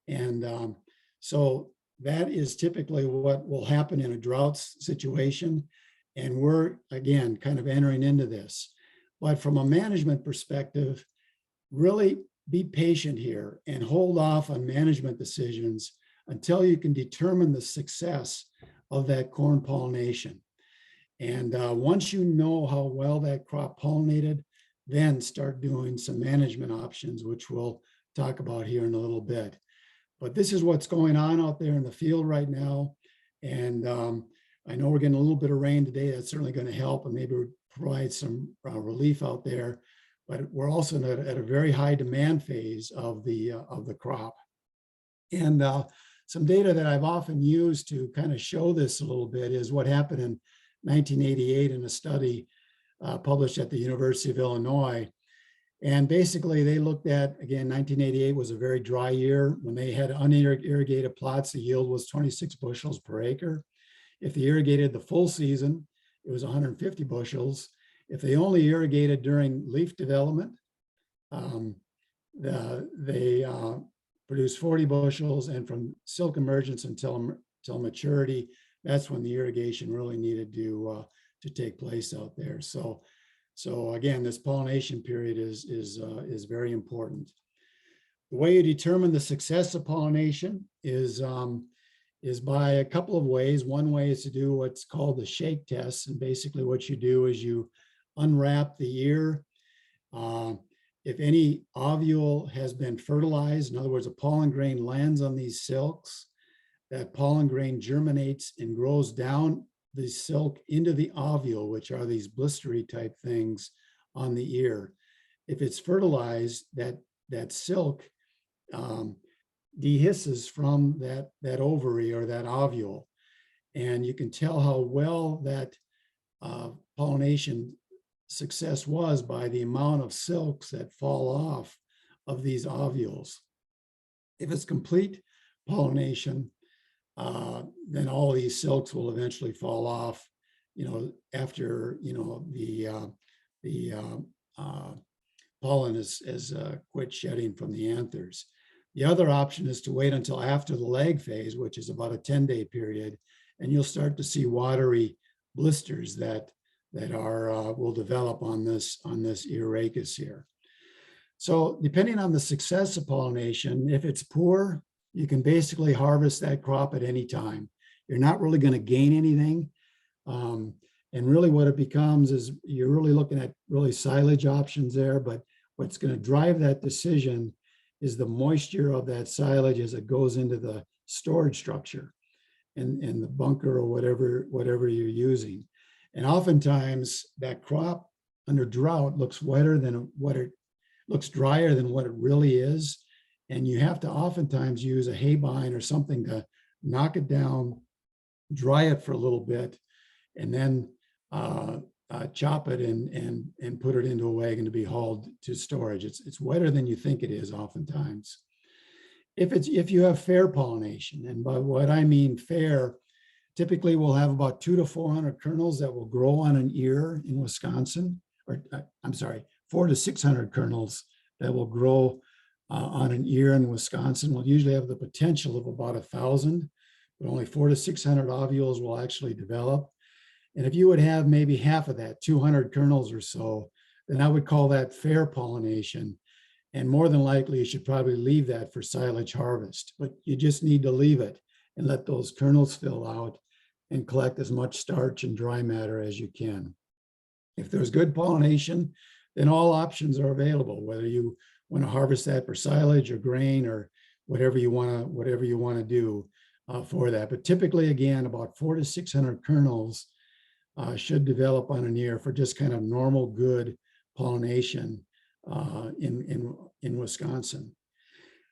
Speaker 4: And so that is typically what will happen in a drought situation. And we're, again, kind of entering into this. But from a management perspective, really be patient here and hold off on management decisions until you can determine the success of that corn pollination. And once you know how well that crop pollinated, then start doing some management options, which we'll talk about here in a little bit. But this is what's going on out there in the field right now. And I know we're getting a little bit of rain today. That's certainly going to help and maybe provide some relief out there. But we're also at a very high demand phase of the crop. And some data that I've often used to kind of show this a little bit is what happened in 1988 in a study published at the University of Illinois. And basically they looked at, again, 1988 was a very dry year. When they had unirrigated plots, the yield was 26 bushels per acre. If they irrigated the full season, it was 150 bushels. If they only irrigated during leaf development, they produced 40 bushels, and from silk emergence until maturity, that's when the irrigation really needed to take place out there. So again, this pollination period is very important. The way you determine the success of pollination is by a couple of ways. One way is to do what's called the shake test, and basically what you do is you unwrap the ear. If any ovule has been fertilized, in other words, a pollen grain lands on these silks, that pollen grain germinates and grows down the silk into the ovule, which are these blistery type things on the ear. If it's fertilized, that silk dehisces from that ovary or that ovule. And you can tell how well that pollination success was by the amount of silks that fall off of these ovules. If it's complete pollination, then all these silks will eventually fall off, after, the pollen is quit shedding from the anthers. The other option is to wait until after the lag phase, which is about a 10-day period, and you'll start to see watery blisters that will develop on this ear rachis here. So depending on the success of pollination, if it's poor, you can basically harvest that crop at any time. You're not really going to gain anything. And really what it becomes is you're really looking at silage options there, but what's going to drive that decision is the moisture of that silage as it goes into the storage structure and the bunker or whatever you're using. And oftentimes that crop under drought looks wetter than looks drier than what it really is. And you have to oftentimes use a hay bine or something to knock it down, dry it for a little bit, and then chop it and put it into a wagon to be hauled to storage. It's wetter than you think it is oftentimes. If you have fair pollination, and by what I mean fair, typically we'll have about 200 to 400 kernels that will grow on an ear in Wisconsin I'm sorry, 400 to 600 kernels that will grow on an ear in Wisconsin. Will usually have the potential of about 1,000, but only 400 to 600 ovules will actually develop. And if you would have maybe half of that, 200 kernels or so, then I would call that fair pollination. And more than likely, you should probably leave that for silage harvest, but you just need to leave it and let those kernels fill out and collect as much starch and dry matter as you can. If there's good pollination, then all options are available, whether you want to harvest that for silage or grain or whatever you want to do for that. But typically, again, about 400 to 600 kernels should develop on an ear for just kind of normal good pollination in Wisconsin.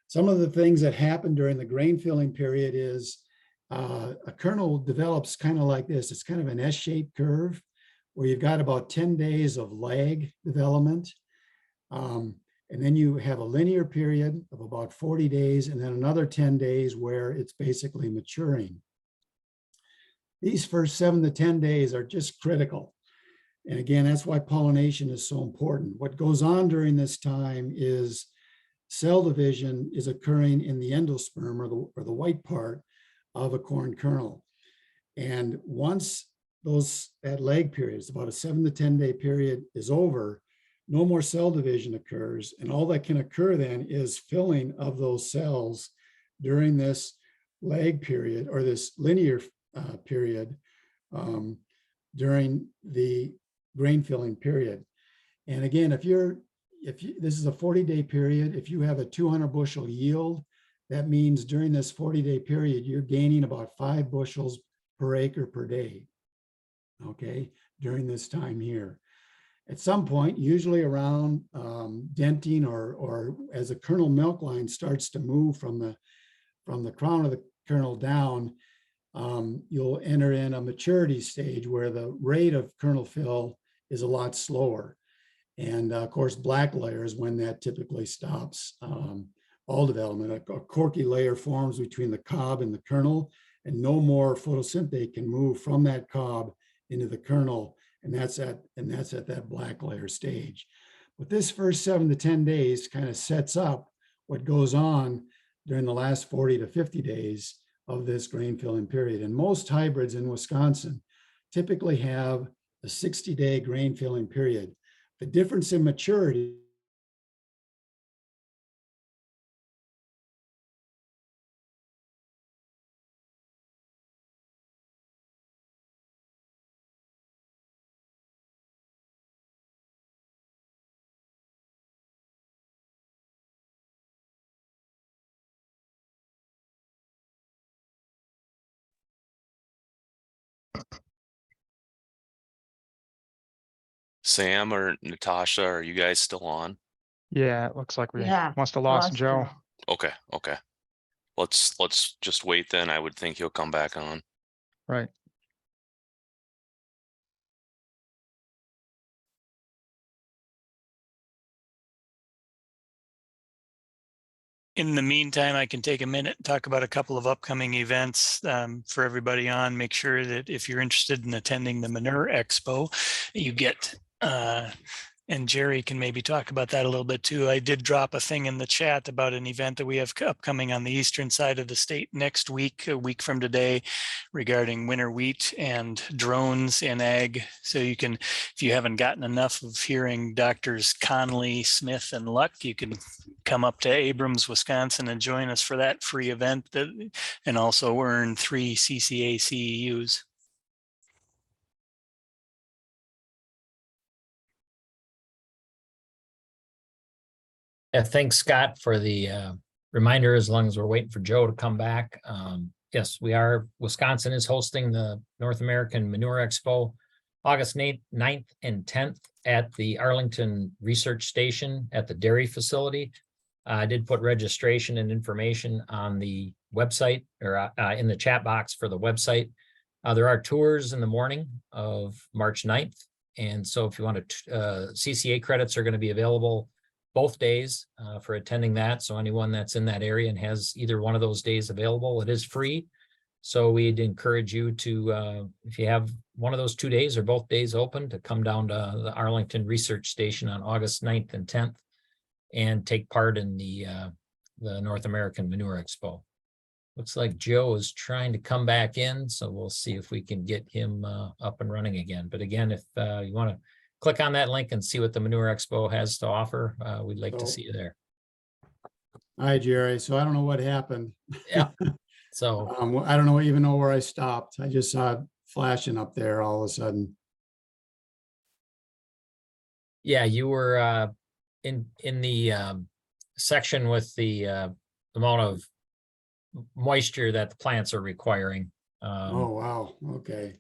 Speaker 4: Some of the things that happen during the grain filling period is a kernel develops kind of like this. It's kind of an S-shaped curve where you've got about 10 days of lag development. And then you have a linear period of about 40 days and then another 10 days where it's basically maturing. These first 7 to 10 days are just critical. And again, that's why pollination is so important. What goes on during this time is cell division is occurring in the endosperm or the white part of a corn kernel. And once that lag period, it's about a 7 to 10 day period, is over, no more cell division occurs. And all that can occur then is filling of those cells during this lag period or this linear period during the grain filling period. And again, if this is a 40-day period, if you have a 200 bushel yield, that means during this 40-day period, you're gaining about 5 bushels per acre per day, okay, during this time here. At some point, usually around denting or as the kernel milk line starts to move from the crown of the kernel down, you'll enter in a maturity stage where the rate of kernel fill is a lot slower. And of course, black layer is when that typically stops all development. A corky layer forms between the cob and the kernel, and no more photosynthate can move from that cob into the kernel, and that's at that black layer stage. But this first 7 to 10 days kind of sets up what goes on during the last 40 to 50 days of this grain filling period. And most hybrids in Wisconsin typically have a 60-day grain filling period. The difference in maturity
Speaker 2: Sam or Natasha, are you guys still on?
Speaker 1: Yeah, it looks like we
Speaker 5: Yeah,
Speaker 1: must have lost Joe.
Speaker 2: Okay, okay. Let's just wait then. I would think he'll come back on.
Speaker 1: Right.
Speaker 6: In the meantime, I can take a minute and talk about a couple of upcoming events for everybody on. Make sure that if you're interested in attending the Manure Expo, you get, and Jerry can maybe talk about that a little bit too. I did drop a thing in the chat about an event that we have upcoming on the eastern side of the state next week, a week from today, regarding winter wheat and drones in ag. So you can, if you haven't gotten enough of hearing Doctors Conley, Smith, and Luck, you can come up to Abrams, Wisconsin and join us for that free event and also earn 3 CCA CEUs.
Speaker 7: Yeah, thanks, Scott, for the reminder, as long as we're waiting for Joe to come back. Yes, Wisconsin is hosting the North American Manure Expo August 9th and 10th at the Arlington Research Station at the dairy facility. I did put registration and information on the website or in the chat box for the website. There are tours in the morning of March 9th. And so if you want to, CCA credits are going to be available both days for attending that. So anyone that's in that area and has either one of those days available, it is free. So we'd encourage you to, if you have one of those 2 days or both days open to come down to the Arlington Research Station on August 9th and 10th and take part in the North American Manure Expo. Looks like Joe is trying to come back in, so we'll see if we can get him up and running again. But again, if you want to click on that link and see what the Manure Expo has to offer, we'd like to see you there.
Speaker 4: Hi, Jerry. So I don't know what happened.
Speaker 7: Yeah. So
Speaker 4: I don't even know where I stopped. I just saw it flashing up there all of a sudden.
Speaker 7: yeah, you were in the section with the amount of moisture that the plants are requiring.
Speaker 4: Oh, wow. Okay.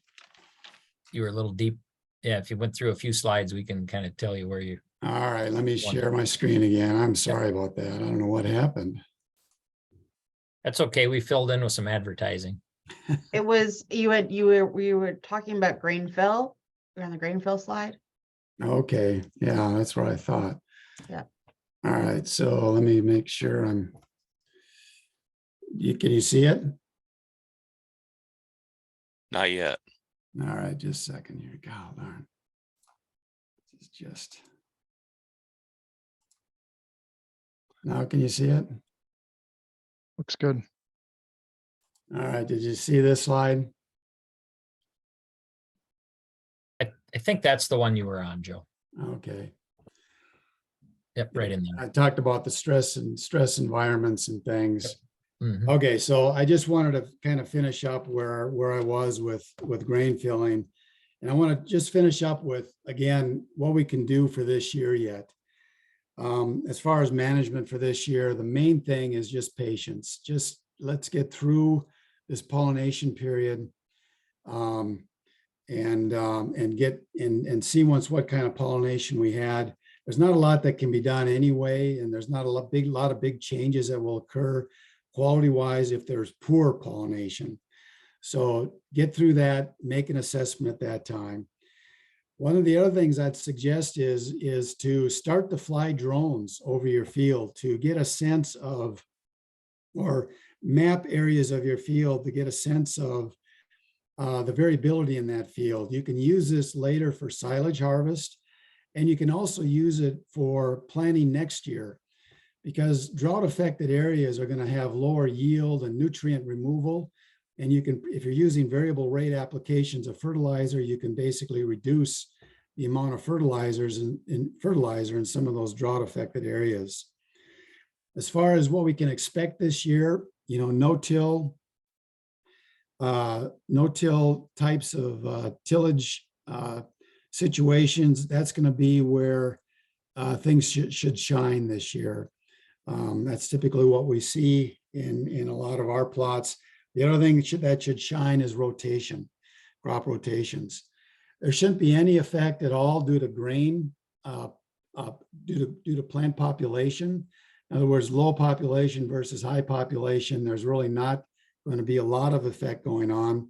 Speaker 7: You were a little deep. Yeah, if you went through a few slides, we can kind of tell you where you.
Speaker 4: All right. Let me share my screen again. I'm sorry about that. I don't know what happened.
Speaker 7: That's okay. We filled in with some advertising.
Speaker 5: It was, we were talking about grain fill. We're on the grain fill slide.
Speaker 4: Okay. Yeah, that's what I thought.
Speaker 5: Yeah.
Speaker 4: All right. So let me make sure can you see it?
Speaker 2: Not yet.
Speaker 4: All right. Just a second here. God darn. This is just. Now, can you see it?
Speaker 1: Looks good.
Speaker 4: All right. Did you see this slide?
Speaker 7: I think that's the one you were on, Joe.
Speaker 4: Okay.
Speaker 7: Yep, right in there.
Speaker 4: I talked about the stress environments and things.
Speaker 7: Mhm.
Speaker 4: Okay, so I just wanted to kind of finish up where I was with grain filling. And I want to just finish up with, again, what we can do for this year yet. As far as management for this year, the main thing is just patience. Just let's get through this pollination period and get and see what kind of pollination we had. There's not a lot that can be done anyway, and there's not a lot of big changes that will occur quality-wise if there's poor pollination. So get through that, make an assessment at that time. One of the other things I'd suggest is to start to fly drones over your field to get a sense of, or map areas of your field to get a sense of the variability in that field. You can use this later for silage harvest, and you can also use it for planting next year, because drought affected areas are going to have lower yield and nutrient removal. And you can, if you're using variable rate applications of fertilizer, you can basically reduce the amount of fertilizers in fertilizer in some of those drought affected areas. As far as what we can expect this year, no-till types of tillage situations, that's going to be where things should shine this year. That's typically what we see in a lot of our plots. The other thing that should shine is rotation, crop rotations. There shouldn't be any effect at all due to grain, due to plant population. In other words, low population versus high population, there's really not going to be a lot of effect going on.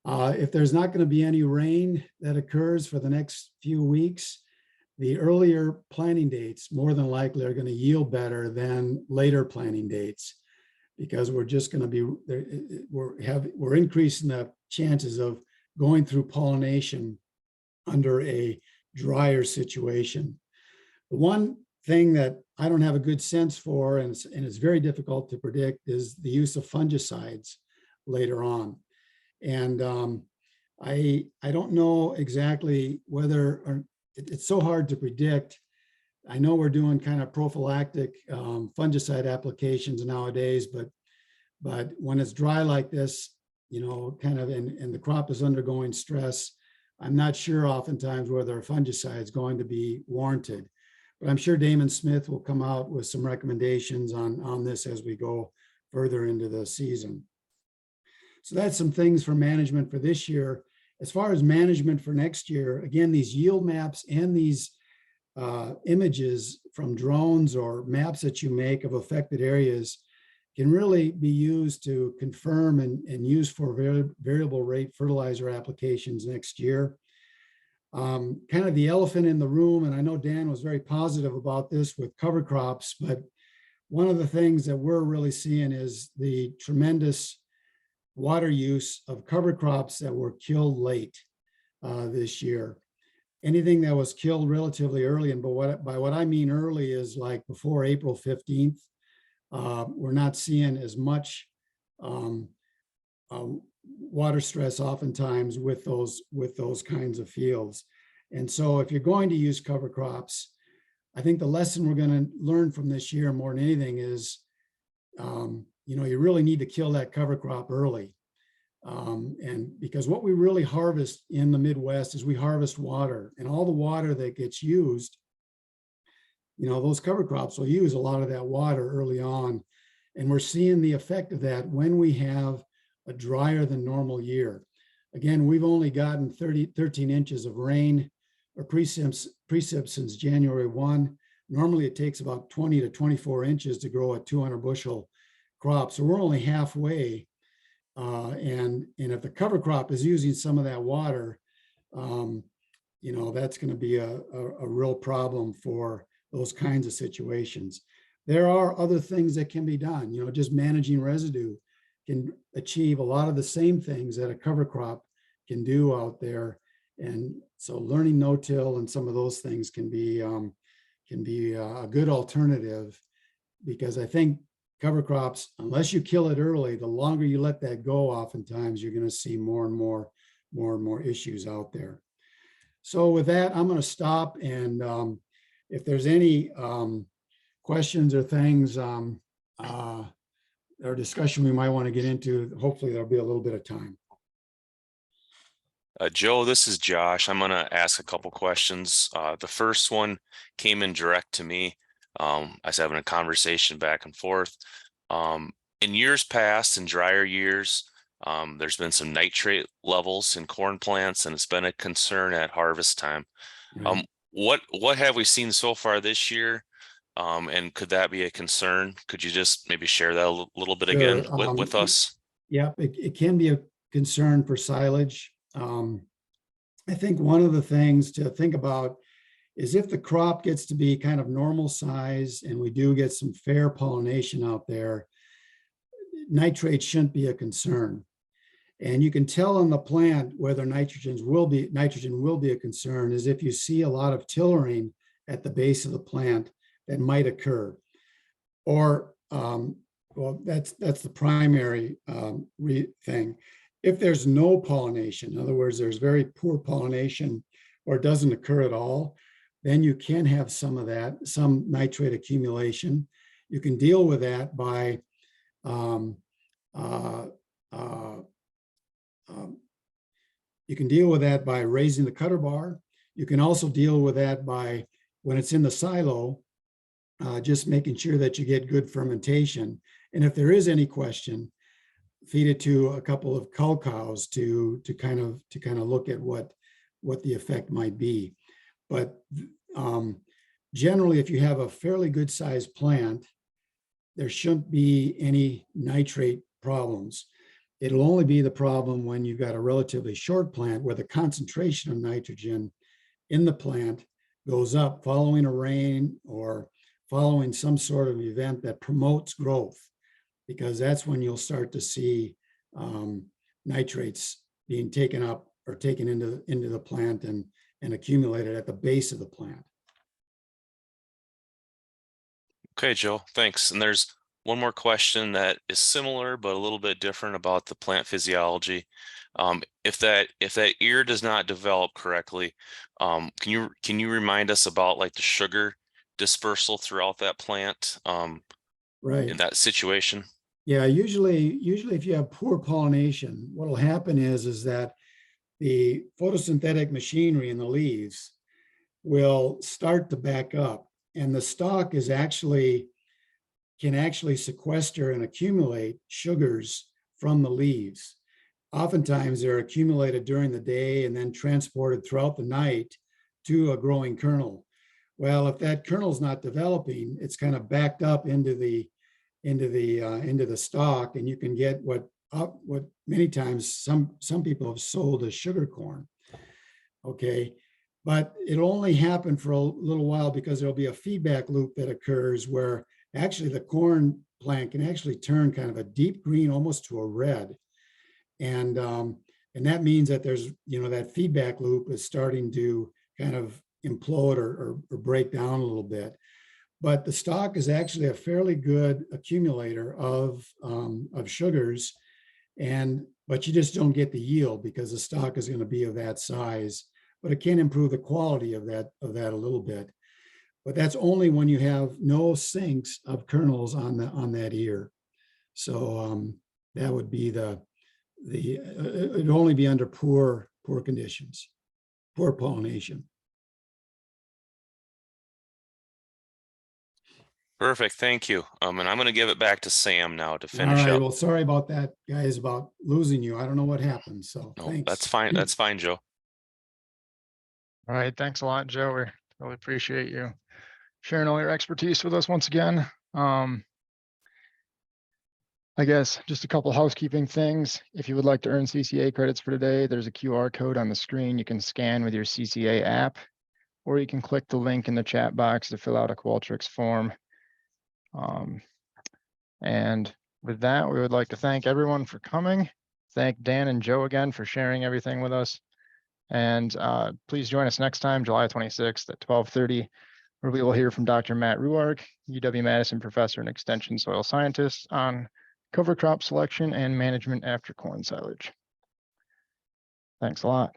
Speaker 4: If there's not going to be any rain that occurs for the next few weeks, the earlier planting dates more than likely are going to yield better than later planting dates, because we're just going to be we're increasing the chances of going through pollination under a drier situation. The one thing that I don't have a good sense for, and it's very difficult to predict, is the use of fungicides later on. And I don't know exactly whether, or it's so hard to predict. I know we're doing kind of prophylactic fungicide applications nowadays, but when it's dry like this, kind of, and the crop is undergoing stress, I'm not sure oftentimes whether a fungicide is going to be warranted. But I'm sure Damon Smith will come out with some recommendations on this as we go further into the season. So that's some things for management for this year. As far as management for next year, again, these yield maps and these images from drones or maps that you make of affected areas can really be used to confirm and use for variable rate fertilizer applications next year. Kind of the elephant in the room, and I know Dan was very positive about this with cover crops, but one of the things that we're really seeing is the tremendous water use of cover crops that were killed late. this year. Anything that was killed relatively early, and by what I mean early is like before April 15th, we're not seeing as much water stress oftentimes with those kinds of fields. And so if you're going to use cover crops, I think the lesson we're going to learn from this year more than anything is, you really need to kill that cover crop early. And because what we really harvest in the Midwest is we harvest water, and all the water that gets used, those cover crops will use a lot of that water early on. And we're seeing the effect of that when we have a drier than normal year. Again, we've only gotten 13 inches of rain or precip since January 1. Normally it takes about 20 to 24 inches to grow a 200 bushel crop. So we're only halfway. And if the cover crop is using some of that water, that's going to be a real problem for those kinds of situations. There are other things that can be done. Just managing residue can achieve a lot of the same things that a cover crop can do out there. And so learning no-till and some of those things can be a good alternative, because I think cover crops, unless you kill it early, the longer you let that go, oftentimes you're going to see more and more issues out there. So with that, I'm going to stop. And if there's any questions or things or discussion we might want to get into, hopefully there'll be a little bit of time.
Speaker 2: Joe, this is Josh. I'm going to ask a couple questions. The first one came in direct to me. I was having a conversation back and forth. In years past, in drier years, there's been some nitrate levels in corn plants, and it's been a concern at harvest time.
Speaker 4: Right.
Speaker 2: What have we seen so far this year? And could that be a concern? Could you just maybe share that a little bit
Speaker 4: Sure.
Speaker 2: again with us?
Speaker 4: Yeah, it can be a concern for silage. I think one of the things to think about is if the crop gets to be kind of normal size and we do get some fair pollination out there, nitrate shouldn't be a concern. And you can tell on the plant whether nitrogen will be a concern is if you see a lot of tillering at the base of the plant that might occur. Or, well, that's the primary thing. If there's no pollination, in other words, there's very poor pollination or it doesn't occur at all, then you can have some of that, some nitrate accumulation. You can deal with that by raising the cutter bar. You can also deal with that by, when it's in the silo, just making sure that you get good fermentation. And if there is any question, feed it to a couple of cull cows to kind of look at what the effect might be. But generally, if you have a fairly good sized plant, there shouldn't be any nitrate problems. It'll only be the problem when you've got a relatively short plant where the concentration of nitrogen in the plant goes up following a rain or following some sort of event that promotes growth, because that's when you'll start to see nitrates being taken up or taken into the plant and accumulated at the base of the plant.
Speaker 2: Okay, Joe, thanks. And there's one more question that is similar but a little bit different about the plant physiology. If that ear does not develop correctly, can you remind us about like the sugar dispersal throughout that plant
Speaker 4: Right.
Speaker 2: in that situation?
Speaker 4: Yeah, usually if you have poor pollination, what will happen is that the photosynthetic machinery in the leaves will start to back up, and the stalk can actually sequester and accumulate sugars from the leaves. Oftentimes they're accumulated during the day and then transported throughout the night to a growing kernel. Well, if that kernel's not developing, it's kind of backed up into the stalk, and you can get what many times some people have sold as sugar corn. Okay, but it'll only happen for a little while because there'll be a feedback loop that occurs where actually the corn plant can actually turn kind of a deep green almost to a red. And And that means that there's, that feedback loop is starting to kind of implode or break down a little bit. But the stalk is actually a fairly good accumulator of sugars, but you just don't get the yield because the stalk is going to be of that size. But it can improve the quality of that a little bit. But that's only when you have no sinks of kernels on that ear. So that would be it'd only be under poor conditions, poor pollination.
Speaker 2: Perfect, thank you. And I'm gonna give it back to Sam now to
Speaker 4: All
Speaker 2: finish
Speaker 4: right,
Speaker 2: up.
Speaker 4: well, sorry about that, guys, about losing you. I don't know what happened, so
Speaker 2: No,
Speaker 4: thanks.
Speaker 2: that's fine, that's fine, Joe.
Speaker 1: All right, thanks a lot, Joe. We really appreciate you sharing all your expertise with us once again. I guess just a couple housekeeping things. If you would like to earn CCA credits for today, there's a QR code on the screen you can scan with your CCA app, or you can click the link in the chat box to fill out a Qualtrics form. And with that, we would like to thank everyone for coming. Thank Dan and Joe again for sharing everything with us. And please join us next time, July 26th at 12:30, where we will hear from Dr. Matt Ruark, UW-Madison professor and extension soil scientist, on cover crop selection and management after corn silage. Thanks a lot.